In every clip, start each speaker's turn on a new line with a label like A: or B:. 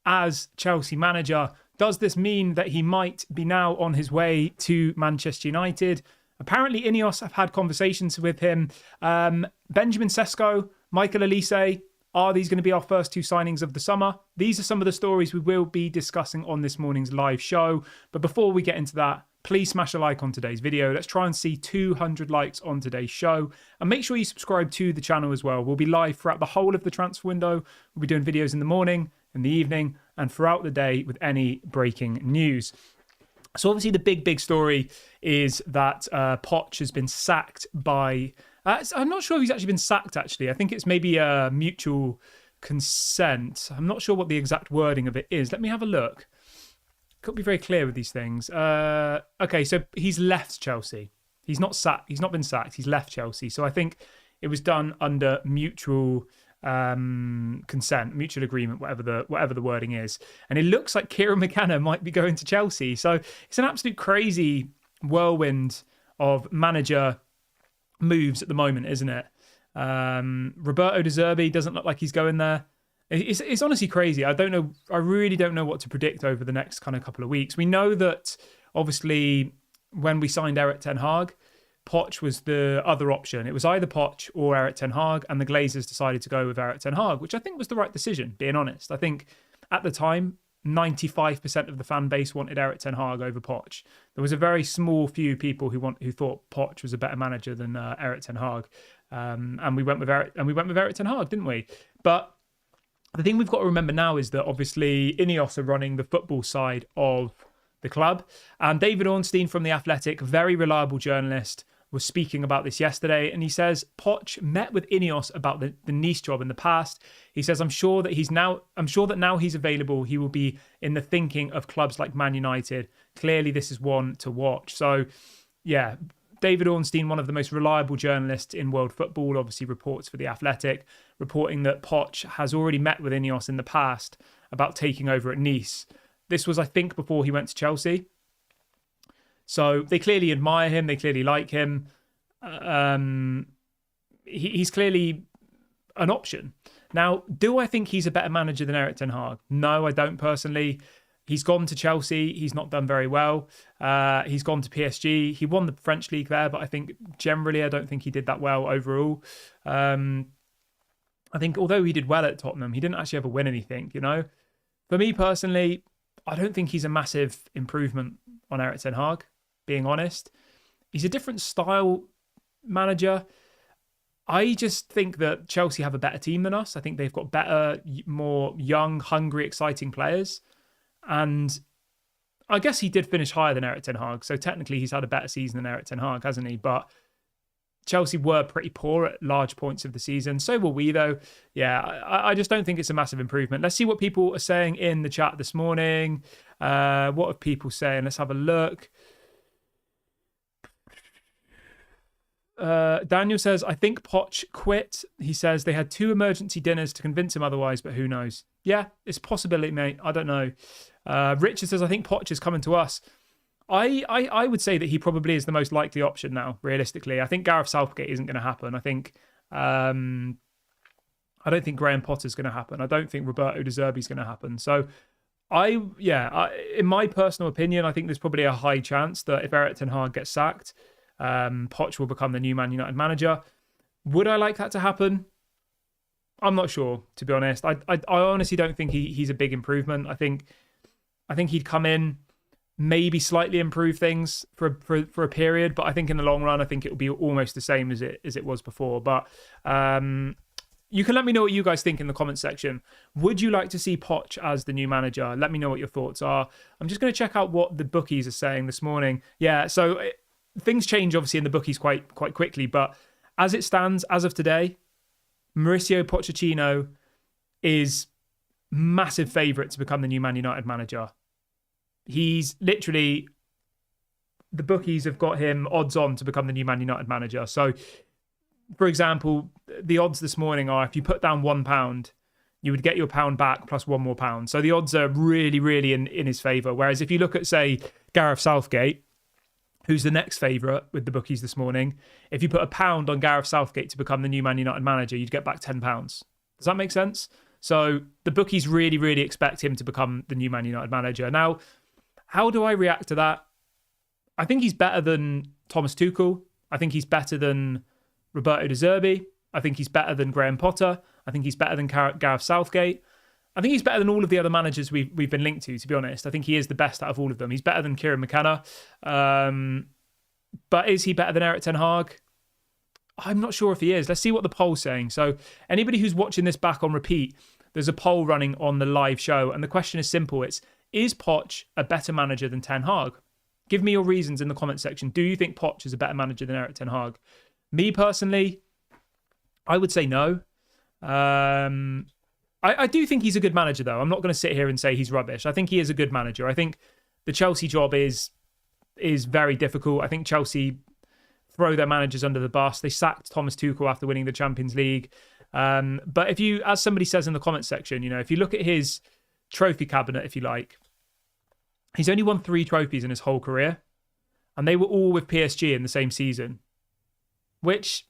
A: as Chelsea manager. Does this mean that he might be now on his way to Manchester United? Apparently, INEOS have had conversations with him. Benjamin Sesko, Michael Olise, are these going to be our first two signings of the summer? These are some of the stories we will be discussing on this morning's live show. But before we get into that, please smash a like on today's video. Let's try and see 200 likes on today's show. And make sure you subscribe to the channel as well. We'll be live throughout the whole of the transfer window. We'll be doing videos in the morning, in the evening, and throughout the day with any breaking news. So obviously the big story is that Poch has been sacked by... I'm not sure if he's actually been sacked, actually. I think it's maybe a mutual consent. I'm not sure what the exact wording of it is. Let me have a look. Could be very clear with these things. Okay, so he's left Chelsea. He's not sacked. He's not been sacked. He's left Chelsea. So I think it was done under mutual consent, mutual agreement, whatever the wording is. And it looks like Kieran McKenna might be going to Chelsea. So it's an absolute crazy whirlwind of manager moves at the moment, isn't it? Roberto De Zerbi doesn't look like he's going there. It's honestly crazy. I don't know. I really don't know what to predict over the next kind of couple of weeks. We know that obviously when we signed Erik ten Hag, Poch was the other option. It was either Poch or Erik ten Hag, and the Glazers decided to go with Erik ten Hag, which I think was the right decision, being honest. I think at the time, 95% of the fan base wanted Erik ten Hag over Poch. There was a very small few people who thought Poch was a better manager than Erik ten Hag, and we went with Erik ten Hag, didn't we? But the thing we've got to remember now is that obviously INEOS are running the football side of the club, and David Ornstein from The Athletic, very reliable journalist, was speaking about this yesterday, and he says Poch met with INEOS about the Nice job in the past. He says, I'm sure that now he's available, he will be in the thinking of clubs like Man United. Clearly, this is one to watch. So, yeah, David Ornstein, one of the most reliable journalists in world football, obviously reports for The Athletic, reporting that Poch has already met with INEOS in the past about taking over at Nice. This was, I think, before he went to Chelsea. So they clearly admire him. They clearly like him. He's clearly an option. Now, do I think he's a better manager than Erik ten Hag? No, I don't personally. He's gone to Chelsea. He's not done very well. He's gone to PSG. He won the French league there, but I think generally I don't think he did that well overall. I think although he did well at Tottenham, he didn't actually ever win anything, you know? For me personally, I don't think he's a massive improvement on Erik ten Hag, being honest. He's a different style manager. I just think that Chelsea have a better team than us. I think they've got better, more young, hungry, exciting players. And I guess he did finish higher than Erik ten Hag. So technically he's had a better season than Erik ten Hag, hasn't he? But Chelsea were pretty poor at large points of the season. So were we, though. Yeah, I just don't think it's a massive improvement. Let's see what people are saying in the chat this morning. What are people saying? Let's have a look. Daniel says, I think Poch quit. He says they had 2 emergency dinners to convince him otherwise, but who knows? Yeah, it's a possibility, mate. I don't know. Richard says, I think Poch is coming to us. I would say that he probably is the most likely option now, realistically. I think Gareth Southgate isn't going to happen. I think I don't think Graham Potter's going to happen. I don't think Roberto De Zerbi's going to happen. So in my personal opinion, I think there's probably a high chance that if Erik ten Hag gets sacked, Poch will become the new Man United manager. Would I like that to happen? I'm not sure, to be honest. I honestly don't think he's a big improvement. I think he'd come in, maybe slightly improve things for a period, but I think in the long run, I think it will be almost the same as it was before. But you can let me know what you guys think in the comments section. Would you like to see Poch as the new manager? Let me know what your thoughts are. I'm just going to check out what the bookies are saying this morning. Yeah, so things change obviously in the bookies quite quickly, but as it stands, as of today, Mauricio Pochettino is massive favourite to become the new Man United manager. He's literally, the bookies have got him odds on to become the new Man United manager. So, for example, the odds this morning are if you put down £1, you would get your £1 back plus one more pound. So the odds are really, really in his favour. Whereas if you look at, say, Gareth Southgate, who's the next favourite with the bookies this morning, if you put £1 on Gareth Southgate to become the new Man United manager, you'd get back £10. Does that make sense? So the bookies really, really expect him to become the new Man United manager. Now, how do I react to that? I think he's better than Thomas Tuchel. I think he's better than Roberto De Zerbi. I think he's better than Graham Potter. I think he's better than Gareth Southgate. I think he's better than all of the other managers we've been linked to be honest. I think he is the best out of all of them. He's better than Kieran McKenna. But is he better than Erik ten Hag? I'm not sure if he is. Let's see what the poll's saying. So anybody who's watching this back on repeat, there's a poll running on the live show. And the question is simple. Is Poch a better manager than Ten Hag? Give me your reasons in the comment section. Do you think Poch is a better manager than Erik ten Hag? Me personally, I would say no. I do think he's a good manager, though. I'm not going to sit here and say he's rubbish. I think he is a good manager. I think the Chelsea job is very difficult. I think Chelsea throw their managers under the bus. They sacked Thomas Tuchel after winning the Champions League. But if you, as somebody says in the comment section, if you look at his trophy cabinet, if you like, he's only won 3 trophies in his whole career. And they were all with PSG in the same season, which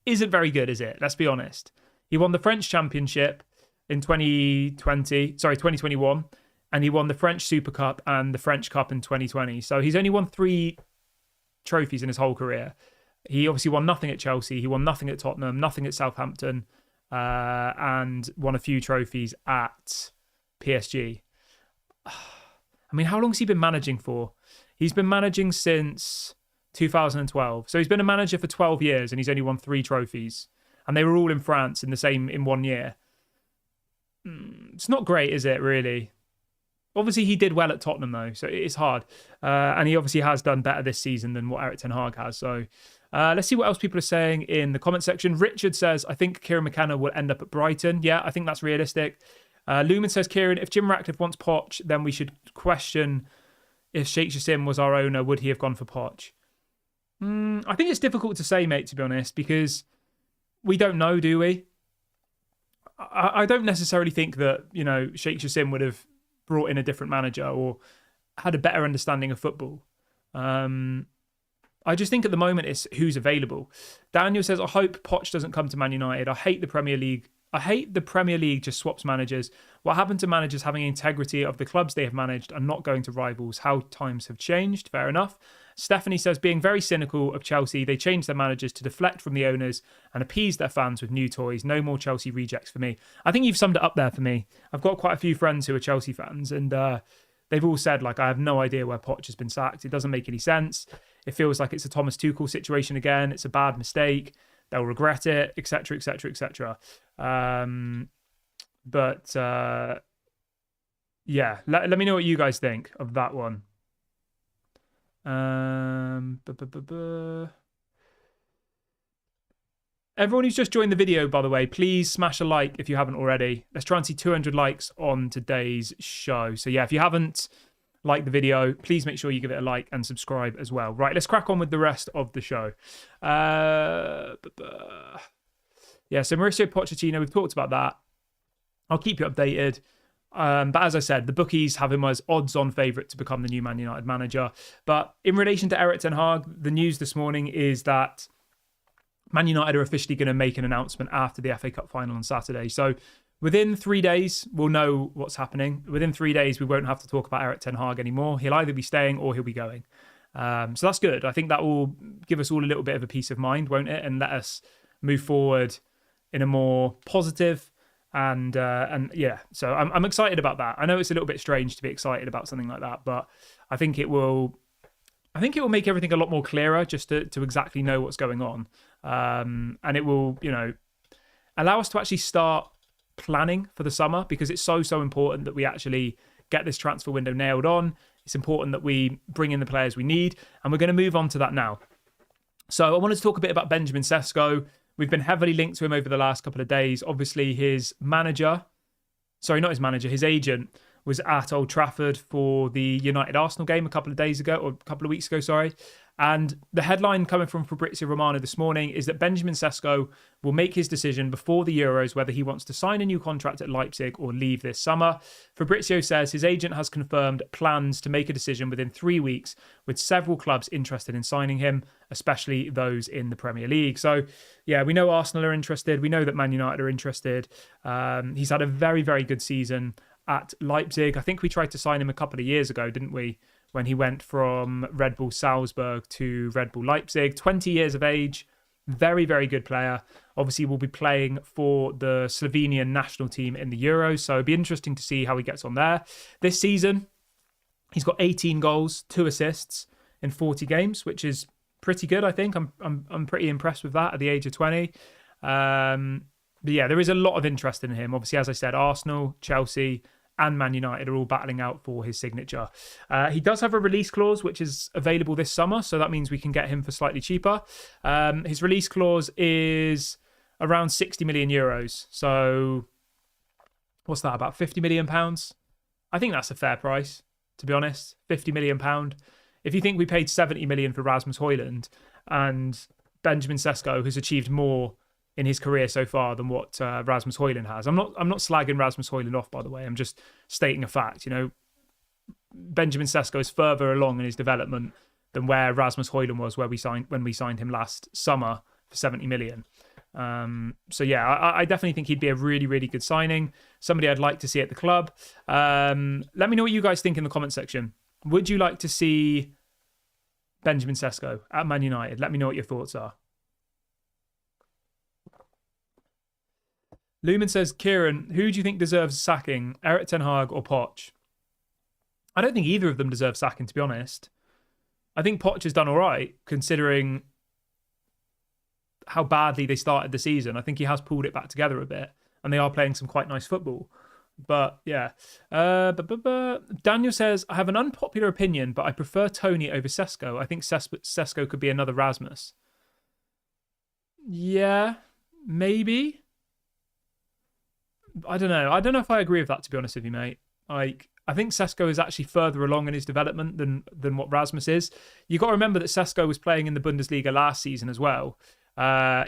A: isn't very good, is it? Let's be honest. He won the French Championship in 2021, and he won the French Super Cup and the French Cup in 2020. So he's only won 3 trophies in his whole career. He obviously won nothing at Chelsea. He won nothing at Tottenham, nothing at Southampton, and won a few trophies at PSG. I mean, how long has he been managing for? He's been managing since 2012. So he's been a manager for 12 years and he's only won 3 trophies. And they were all in France in 1 year. It's not great, is it, really? Obviously, he did well at Tottenham, though, so it's hard. And he obviously has done better this season than what Erik ten Hag has. So let's see what else people are saying in the comment section. Richard says, I think Kieran McKenna will end up at Brighton. Yeah, I think that's realistic. Lumen says, Kieran, if Jim Ratcliffe wants Poch, then we should question if Sheikh Jassim was our owner, would he have gone for Poch? I think it's difficult to say, mate, to be honest, because we don't know, do we? I don't necessarily think that, Sheikh Jassim would have brought in a different manager or had a better understanding of football. I just think at the moment it's who's available. Daniel says, I hope Poch doesn't come to Man United. I hate the Premier League. I hate the Premier League just swaps managers. What happened to managers having integrity of the clubs they have managed and not going to rivals? How times have changed. Fair enough. Stephanie says, being very cynical of Chelsea, they changed their managers to deflect from the owners and appease their fans with new toys. No more Chelsea rejects for me. I think you've summed it up there for me. I've got quite a few friends who are Chelsea fans and they've all said, I have no idea where Poch has been sacked. It doesn't make any sense. It feels like it's a Thomas Tuchel situation again. It's a bad mistake. They'll regret it, etc., etc., etc. Yeah, let me know what you guys think of that one. Everyone who's just joined the video, by the way, please smash a like if you haven't already. Let's try and see 200 likes on today's show. So yeah, if you haven't liked the video, please make sure you give it a like and subscribe as well. Right, let's crack on with the rest of the show. Yeah, so Mauricio Pochettino, we've talked about that. I'll keep you updated. But as I said, the bookies have him as odds-on favourite to become the new Man United manager. But in relation to Erik ten Hag, the news this morning is that Man United are officially going to make an announcement after the FA Cup final on Saturday. So within 3 days, we'll know what's happening. Within 3 days, we won't have to talk about Erik ten Hag anymore. He'll either be staying or he'll be going. So that's good. I think that will give us all a little bit of a peace of mind, won't it? And let us move forward in a more positive and yeah. So I'm excited about that. I know it's a little bit strange to be excited about something like that, but I think it will make everything a lot more clearer just to exactly know what's going on. And it will, allow us to actually start planning for the summer because it's so important that we actually get this transfer window nailed on. It's important that we bring in the players we need, and we're going to move on to that now. So I wanted to talk a bit about Benjamin Sesko. We've been heavily linked to him over the last couple of days. Obviously, his agent was at Old Trafford for the United-Arsenal game a couple of weeks ago, sorry. And the headline coming from Fabrizio Romano this morning is that Benjamin Sesko will make his decision before the Euros whether he wants to sign a new contract at Leipzig or leave this summer. Fabrizio says his agent has confirmed plans to make a decision within 3 weeks, with several clubs interested in signing him, especially those in the Premier League. So, yeah, we know Arsenal are interested. We know that Man United are interested. He's had a very, very good season at Leipzig. I think we tried to sign him a couple of years ago, didn't we? When he went from Red Bull Salzburg to Red Bull Leipzig. 20 years of age, very, very good player. Obviously, will be playing for the Slovenian national team in the Euros, so it'd be interesting to see how he gets on there. This season, he's got 18 goals, 2 assists in 40 games, which is pretty good, I think. I'm pretty impressed with that at the age of 20. But yeah, there is a lot of interest in him. Obviously, as I said, Arsenal, Chelsea, and Man United are all battling out for his signature. He does have a release clause, which is available this summer, so that means we can get him for slightly cheaper. His release clause is around 60 million euros. So what's that, about 50 million pounds? I think that's a fair price, to be honest. 50 million pound. If you think we paid 70 million for Rasmus Højlund, and Benjamin Sesko has achieved more in his career so far than what Rasmus Højlund has. I'm not slagging Rasmus Højlund off, by the way. I'm just stating a fact. You know, Benjamin Sesko is further along in his development than where Rasmus Højlund was when we signed him last summer for 70 million. So yeah, I definitely think he'd be a really, really good signing. Somebody I'd like to see at the club. Let me know what you guys think in the comment section. Would you like to see Benjamin Sesko at Man United? Let me know what your thoughts are. Lumen says, Kieran, who do you think deserves sacking, Erik ten Hag or Poch? I don't think either of them deserve sacking, to be honest. I think Poch has done all right, considering how badly they started the season. I think he has pulled it back together a bit, and they are playing some quite nice football. But, yeah. Daniel says, I have an unpopular opinion, but I prefer Tony over Sesko. I think Sesko could be another Rasmus. Yeah, maybe. I don't know. I don't know if I agree with that, to be honest with you, mate. Like, I think Sesko is actually further along in his development than what Rasmus is. You got to remember that Sesko was playing in the Bundesliga last season as well.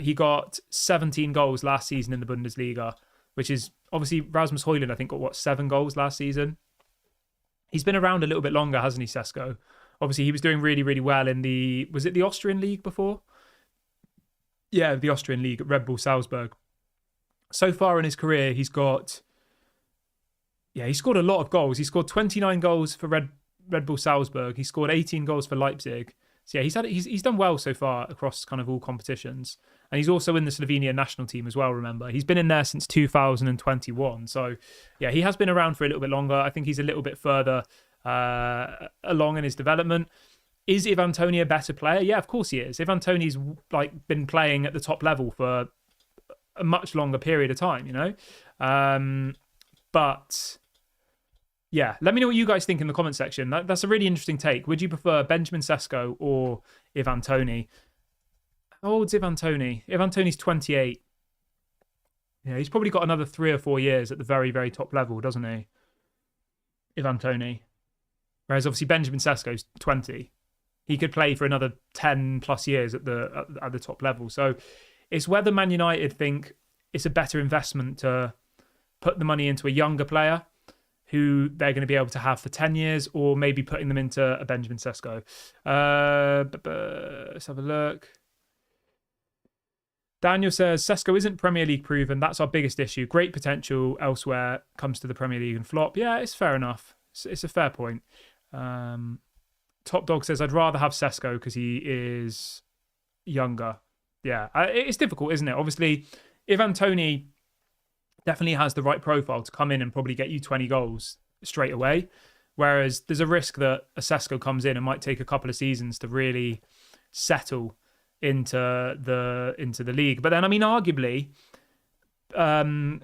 A: He got 17 goals last season in the Bundesliga, which is obviously Rasmus Højlund, I think, got 7 goals last season. He's been around a little bit longer, hasn't he, Sesko? Obviously, he was doing really, really well in was it the Austrian League before? Yeah, the Austrian League at Red Bull Salzburg. So far in his career, he scored a lot of goals. He scored 29 goals for Red Bull Salzburg. He scored 18 goals for Leipzig. So yeah, he's done well so far across kind of all competitions. And he's also in the Slovenian national team as well, remember. He's been in there since 2021. So yeah, he has been around for a little bit longer. I think he's a little bit further along in his development. Is Ivan Toney a better player? Yeah, of course he is. Ivan Toney's been playing at the top level for a much longer period of time, you know? But yeah, let me know what you guys think in the comment section. That's a really interesting take. Would you prefer Benjamin Sesko or Ivan Toney? How old's Ivan Toney? Ivan Toney's 28. Yeah, he's probably got another 3 or 4 years at the very, very top level, doesn't he? Ivan Toney. Whereas obviously Benjamin Sesko's 20. He could play for another 10 plus years at the top level. So it's whether Man United think it's a better investment to put the money into a younger player who they're going to be able to have for 10 years, or maybe putting them into a Benjamin Sesko. Let's have a look. Daniel says, Sesko isn't Premier League proven. That's our biggest issue. Great potential elsewhere, comes to the Premier League and flop. Yeah, it's fair enough. It's a fair point. Top Dog says, I'd rather have Sesko because he is younger. Yeah, it's difficult, isn't it? Obviously, Ivan Toney definitely has the right profile to come in and probably get you 20 goals straight away. Whereas there's a risk that a Sesko comes in and might take a couple of seasons to really settle into the league. But then, I mean, arguably, Ivan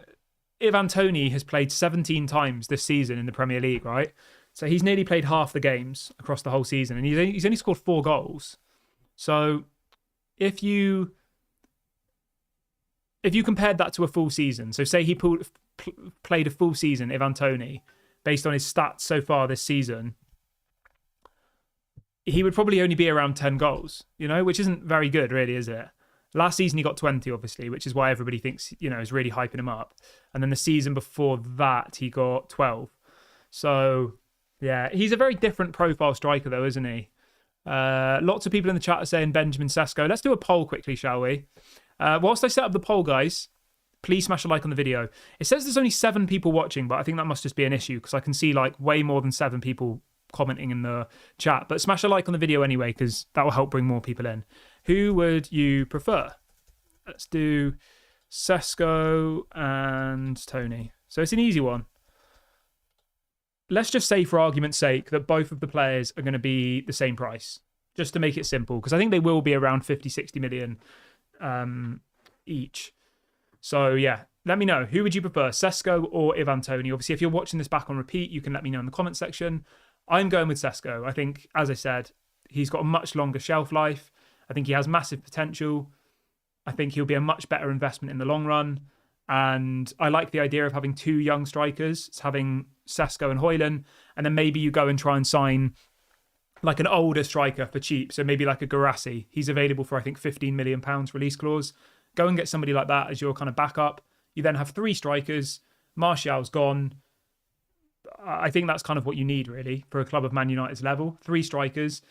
A: Toney has played 17 times this season in the Premier League, right? So he's nearly played half the games across the whole season, and he's only scored 4 goals. So if you compared that to a full season, so say he played a full season, Ivan Toney, based on his stats so far this season, he would probably only be around 10 goals, which isn't very good, really, is it? Last season, he got 20, obviously, which is why everybody thinks, is really hyping him up. And then the season before that, he got 12. So, yeah, he's a very different profile striker, though, isn't he? Lots of people in the chat are saying Benjamin Sesko. Let's do a poll quickly, shall we? Whilst I set up the poll, guys, please smash a like on the video. It says there's only 7 people watching, but I think that must just be an issue because I can see way more than 7 people commenting in the chat. But smash a like on the video anyway, because that will help bring more people in. Who would you prefer? Let's do Sesko and Tony. So it's an easy one. Let's just say, for argument's sake, that both of the players are going to be the same price, just to make it simple, because I think they will be around 50, 60 million each. So, yeah, let me know. Who would you prefer, Sesko or Ivan Toney? Obviously, if you're watching this back on repeat, you can let me know in the comment section. I'm going with Sesko. I think, as I said, he's got a much longer shelf life. I think he has massive potential. I think he'll be a much better investment in the long run. And I like the idea of having 2 young strikers. It's having Sesko and Højlund. And then maybe you go and try and sign an older striker for cheap. So maybe like a Guirassy. He's available for, I think, £15 million release clause. Go and get somebody like that as your kind of backup. You then have 3 strikers. Martial's gone. I think that's kind of what you need, really, for a club of Man United's level. 3 strikers.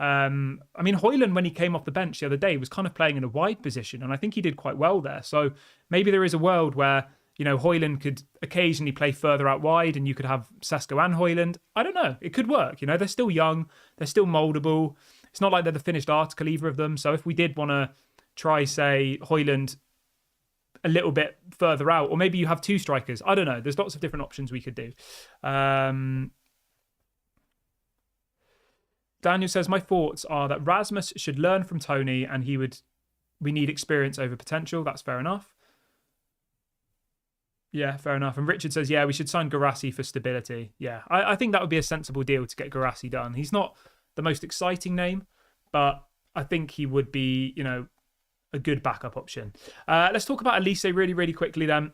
A: Højlund, when he came off the bench the other day, was kind of playing in a wide position, and I think he did quite well there. So maybe there is a world where, Højlund could occasionally play further out wide, and you could have Sesko and Højlund. I don't know. It could work. They're still young. They're still mouldable. It's not like they're the finished article, either of them. So if we did want to try, say, Højlund a little bit further out, or maybe you have 2 strikers. I don't know. There's lots of different options we could do. Daniel says, my thoughts are that Rasmus should learn from Tony and we need experience over potential. That's fair enough. Yeah, fair enough. And Richard says, yeah, we should sign Guirassy for stability. Yeah, I think that would be a sensible deal to get Guirassy done. He's not the most exciting name, but I think he would be, a good backup option. Let's talk about Olise really, really quickly then.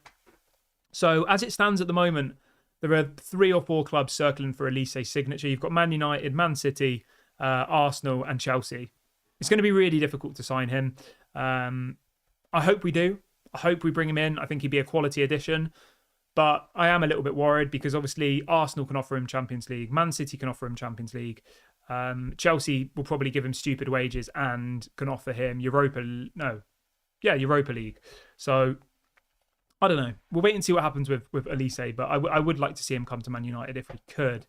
A: So as it stands at the moment, there are 3 or 4 clubs circling for Olise's signature. You've got Man United, Man City, Arsenal and Chelsea. It's going to be really difficult to sign him. I hope we do. I hope we bring him in. I think he'd be a quality addition. But I am a little bit worried because obviously Arsenal can offer him Champions League. Man City can offer him Champions League. Chelsea will probably give him stupid wages and can offer him Europa League. So I don't know. We'll wait and see what happens with Olise, but I would like to see him come to Man United if we could.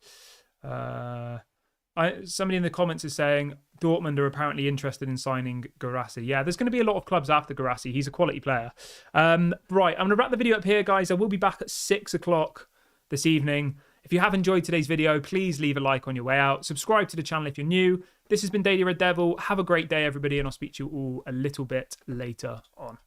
A: Somebody in the comments is saying Dortmund are apparently interested in signing Guirassy. Yeah, there's going to be a lot of clubs after Guirassy. He's a quality player. Right, I'm going to wrap the video up here, guys. I will be back at 6 o'clock this evening. If you have enjoyed today's video, please leave a like on your way out. Subscribe to the channel if you're new. This has been Daily Red Devil. Have a great day, everybody, and I'll speak to you all a little bit later on.